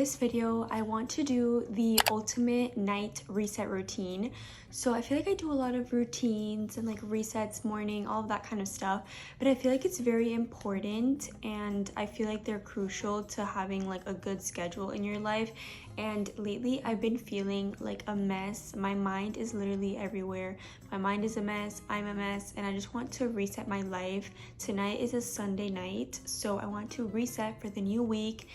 this video, I want to do the ultimate night reset routine. So I feel like I do a lot of routines and like resets, morning, all of that kind of stuff, but I feel like it's very important and I feel like they're crucial to having like a good schedule in your life. And lately I've been feeling like a mess. My mind is literally everywhere. My mind is a mess, I'm a mess, and I just want to reset my life. Tonight is a Sunday night, so I want to reset for the new week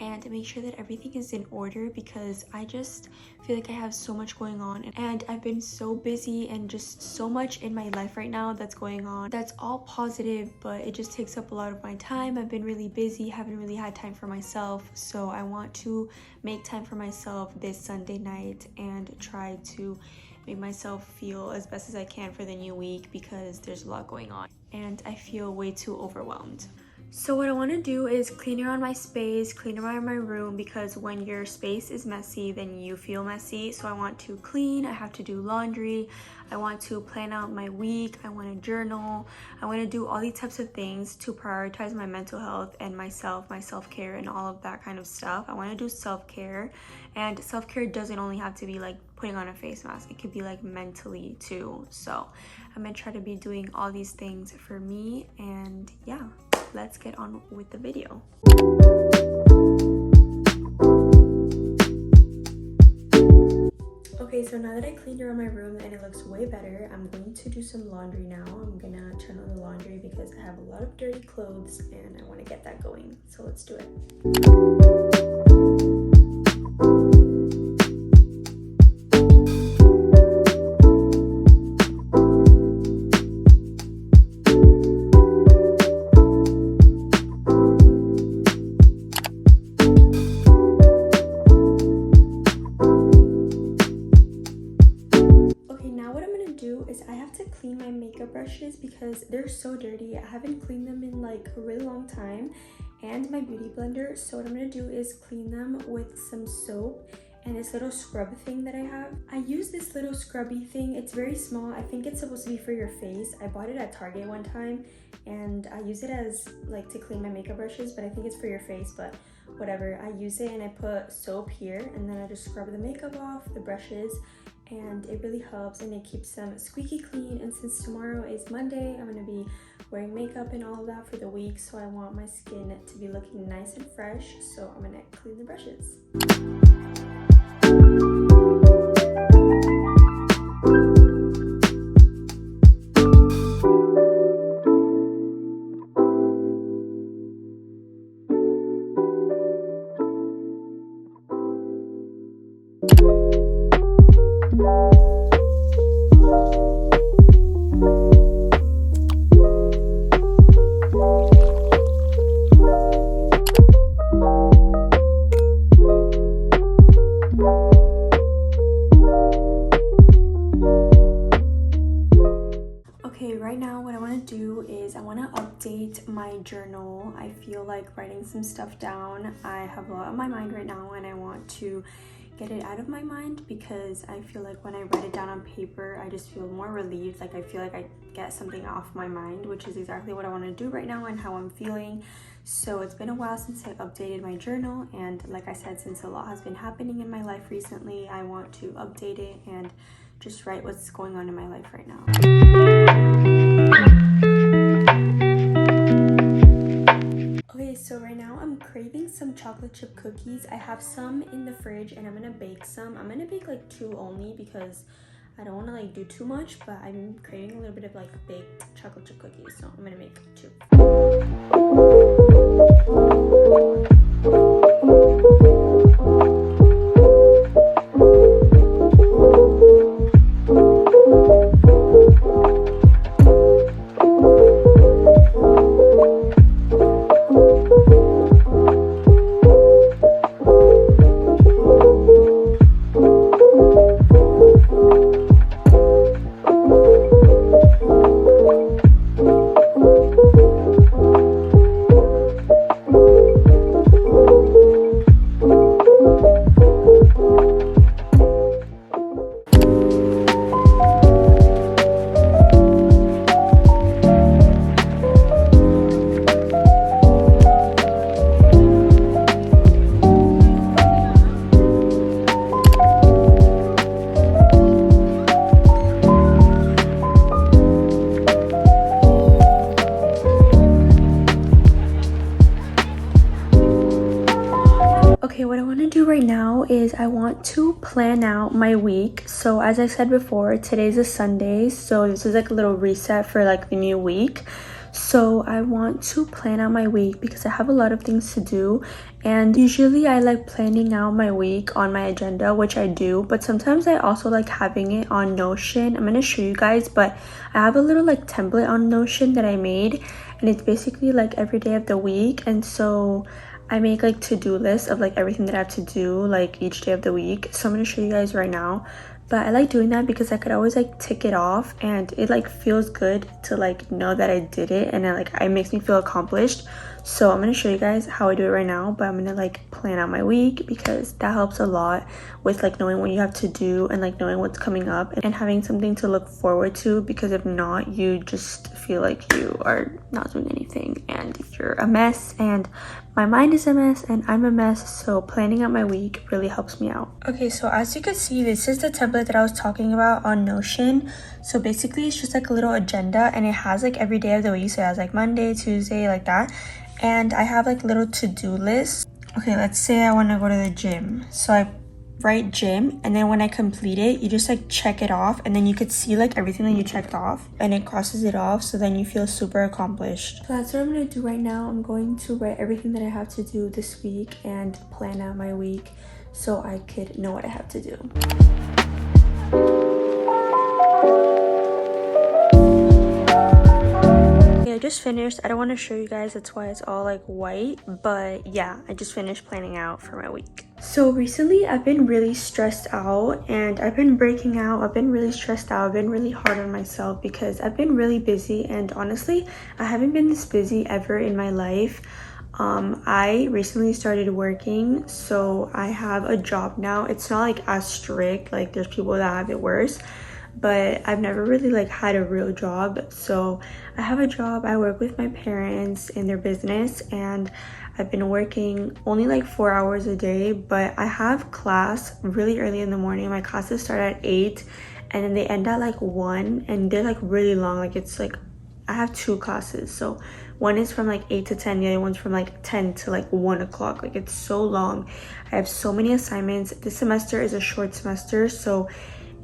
and make sure that everything is in order, because I just feel like I have so much going on and I've been so busy and just so much in my life right now that's going on. That's all positive, but it just takes up a lot of my time. I've been really busy, haven't really had time for myself, so I want to make time for myself this Sunday night and try to make myself feel as best as I can for the new week, because there's a lot going on and I feel way too overwhelmed. So what I want to do is clean around my space, clean around my room, because when your space is messy, then you feel messy. So I want to clean, I have to do laundry, I want to plan out my week, I want to journal, I want to do all these types of things to prioritize my mental health and myself, my self-care and all of that kind of stuff. I want to do self-care, and self-care doesn't only have to be like putting on a face mask, it could be like mentally too. So I'm gonna try to be doing all these things for me, and yeah, let's get on with the video. Okay, so now that I cleaned around my room and it looks way better, I'm going to do some laundry now. I'm gonna turn on the laundry because I have a lot of dirty clothes and I want to get that going. So let's do it. Clean my makeup brushes because they're so dirty. I haven't cleaned them in like a really long time, and my beauty blender. So what I'm gonna do is clean them with some soap and this little scrub thing that I have. I use this little scrubby thing. It's very small. I think it's supposed to be for your face. I bought it at Target one time and I use it as like to clean my makeup brushes, but I think it's for your face, but whatever. I use it and I put soap here and then I just scrub the makeup off, the brushes, and it really helps and it keeps them squeaky clean. And since tomorrow is Monday, I'm going to be wearing makeup and all of that for the week, so I want my skin to be looking nice and fresh, so I'm going to clean the brushes. Update my journal. I feel like writing some stuff down. I have a lot on my mind right now and I want to get it out of my mind, because I feel like when I write it down on paper, I just feel more relieved. Like I feel like I get something off my mind, which is exactly what I want to do right now and how I'm feeling. So it's been a while since I updated my journal, and like I said, since a lot has been happening in my life recently, I want to update it and just write what's going on in my life right now. So right now I'm craving some chocolate chip cookies. I have some in the fridge and I'm gonna bake some. I'm gonna bake like 2 only because I don't want to like do too much, but I'm craving a little bit of like baked chocolate chip cookies, so I'm gonna make 2. do right now is I want to plan out my week. So as I said before, today's a Sunday, so this is like a little reset for like the new week. So I want to plan out my week because I have a lot of things to do, and usually I like planning out my week on my agenda, which I do, but sometimes I also like having it on Notion. I'm gonna show you guys, but I have a little like template on Notion that I made, and it's basically like every day of the week. And so I make like to-do lists of like everything that I have to do like each day of the week. So I'm gonna show you guys right now. But I like doing that because I could always like tick it off, and it like feels good to like know that I did it, and it makes me feel accomplished. So I'm gonna show you guys how I do it right now, but I'm gonna like plan out my week because that helps a lot with like knowing what you have to do and like knowing what's coming up and having something to look forward to, because if not, you just feel like you are not doing anything and you're a mess, and my mind is a mess and I'm a mess. So planning out my week really helps me out. Okay, so as you can see, this is the template that I was talking about on Notion. So basically it's just like a little agenda, and it has like every day of the week. So it has like Monday, Tuesday, like that. And I have like little to-do lists. Okay, let's say I want to go to the gym. So I write gym, and then when I complete it, you just like check it off, and then you could see like everything that you checked off, and it crosses it off, so then you feel super accomplished. So that's what I'm gonna do right now. I'm going to write everything that I have to do this week and plan out my week so I could know what I have to do. I just finished. I don't want to show you guys, that's why it's all like white, but yeah, I just finished planning out for my week. So recently I've been really stressed out, and I've been breaking out. I've been really stressed out. I've been really hard on myself because I've been really busy, and honestly I haven't been this busy ever in my life. I recently started working, so I have a job now. It's not like as strict, like there's people that have it worse, but I've never really like had a real job. So I have a job. I work with my parents in their business, and I've been working only like 4 hours a day, but I have class really early in the morning. My classes start at 8 and then they end at like 1, and they're like really long. Like it's like I have 2 classes, so one is from like 8 to 10, the other one's from like 10 to like 1 o'clock. Like it's so long. I have so many assignments. This semester is a short semester, so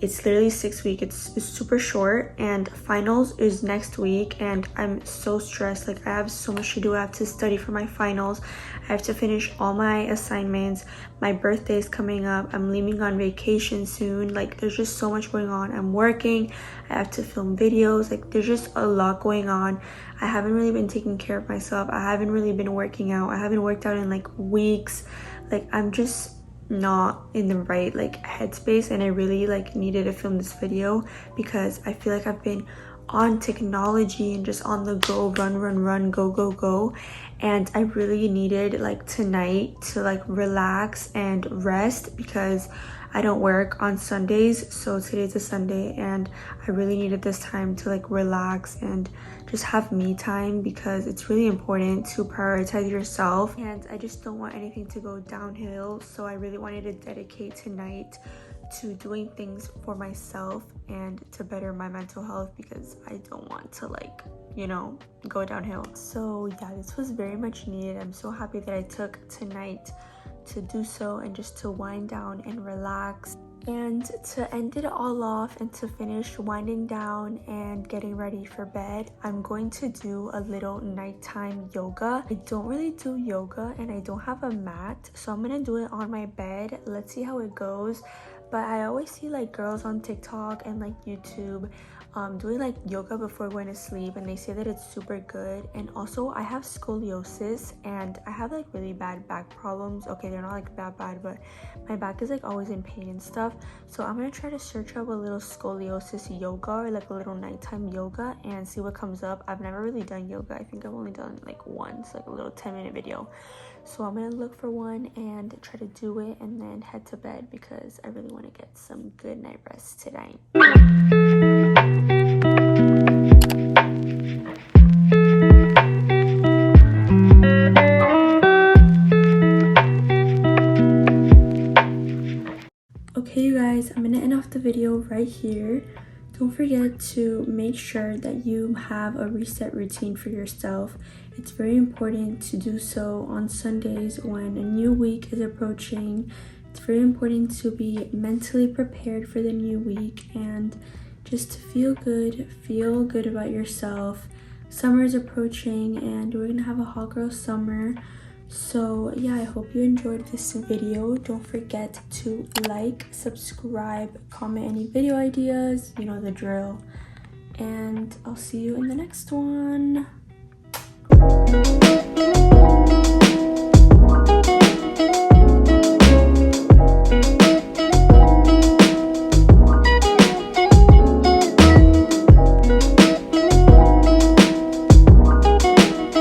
it's literally 6 weeks. It's super short, and finals is next week, and I'm so stressed. Like I have so much to do. I have to study for my finals. I have to finish all my assignments. My birthday is coming up. I'm leaving on vacation soon. Like there's just so much going on. I'm working. I have to film videos. Like there's just a lot going on. I haven't really been taking care of myself. I haven't really been working out. I haven't worked out in like weeks. Like I'm just not in the right like headspace, and I really like needed to film this video because I feel like I've been on technology and just on the go, run, go, and I really needed like tonight to like relax and rest because I don't work on Sundays. So today's a Sunday, and I really needed this time to like relax and just have me time, because it's really important to prioritize yourself, and I just don't want anything to go downhill. So I really wanted to dedicate tonight to doing things for myself and to better my mental health, because I don't want to like, you know, go downhill. So yeah, this was very much needed. I'm so happy that I took tonight to do so, and just to wind down and relax. And to end it all off and to finish winding down and getting ready for bed, I'm going to do a little nighttime yoga. I don't really do yoga, and I don't have a mat, so I'm gonna do it on my bed. Let's see how it goes. But I always see like girls on TikTok and like YouTube doing like yoga before going to sleep, and they say that it's super good. And also I have scoliosis, and I have like really bad back problems. Okay, they're not like that bad, but my back is like always in pain and stuff. So I'm gonna try to search up a little scoliosis yoga, or like a little nighttime yoga, and see what comes up. I've never really done yoga. I think I've only done like once, like a little 10-minute video. So I'm gonna look for one and try to do it, and then head to bed because I really want to get some good night rest tonight. Okay you guys, I'm gonna end off the video right here. don't forget to make sure that you have a reset routine for yourself. It's very important to do so on Sundays when a new week is approaching. It's very important to be mentally prepared for the new week and just to feel good about yourself. Summer is approaching and we're gonna have a hot girl summer. So yeah, I hope you enjoyed this video. Don't forget to like, subscribe, comment any video ideas, you know the drill. And I'll see you in the next one.